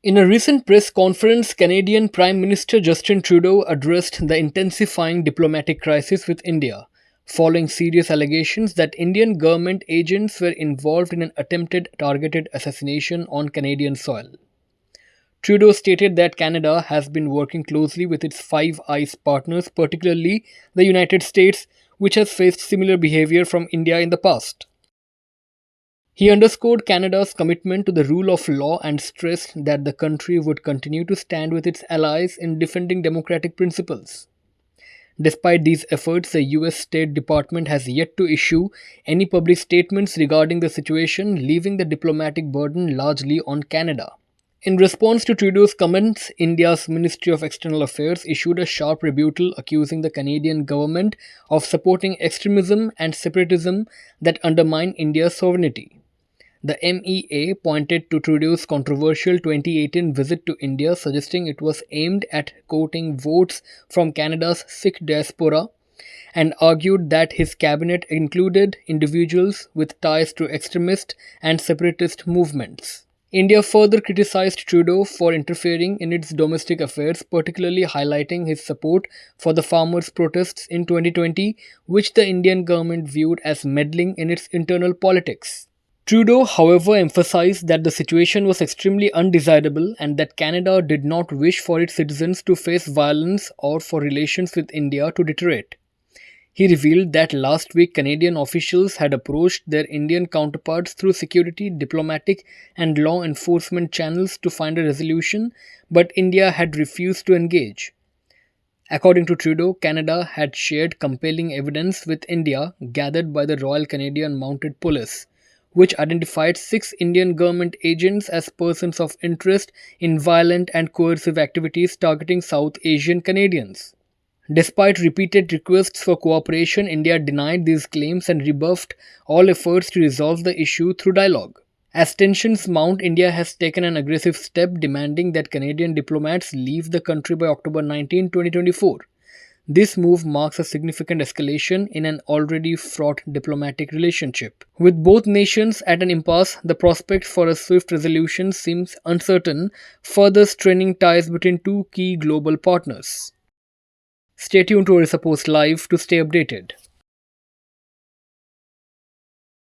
In a recent press conference, Canadian Prime Minister Justin Trudeau addressed the intensifying diplomatic crisis with India, following serious allegations that Indian government agents were involved in an attempted targeted assassination on Canadian soil. Trudeau stated that Canada has been working closely with its Five Eyes partners, particularly the United States, which has faced similar behavior from India in the past. He underscored Canada's commitment to the rule of law and stressed that the country would continue to stand with its allies in defending democratic principles. Despite these efforts, the US State Department has yet to issue any public statements regarding the situation, leaving the diplomatic burden largely on Canada. In response to Trudeau's comments, India's Ministry of External Affairs issued a sharp rebuttal accusing the Canadian government of supporting extremism and separatism that undermine India's sovereignty. The MEA pointed to Trudeau's controversial 2018 visit to India, suggesting it was aimed at courting votes from Canada's Sikh diaspora, and argued that his cabinet included individuals with ties to extremist and separatist movements. India further criticized Trudeau for interfering in its domestic affairs, particularly highlighting his support for the farmers' protests in 2020, which the Indian government viewed as meddling in its internal politics. Trudeau, however, emphasized that the situation was extremely undesirable and that Canada did not wish for its citizens to face violence or for relations with India to deteriorate. He revealed that last week Canadian officials had approached their Indian counterparts through security, diplomatic, and law enforcement channels to find a resolution, but India had refused to engage. According to Trudeau, Canada had shared compelling evidence with India gathered by the Royal Canadian Mounted Police, which identified six Indian government agents as persons of interest in violent and coercive activities targeting South Asian Canadians. Despite repeated requests for cooperation, India denied these claims and rebuffed all efforts to resolve the issue through dialogue. As tensions mount, India has taken an aggressive step demanding that Canadian diplomats leave the country by October 19, 2024. This move marks a significant escalation in an already fraught diplomatic relationship. With both nations at an impasse, the prospect for a swift resolution seems uncertain, further straining ties between two key global partners. Stay tuned to Orissapost Live to stay updated.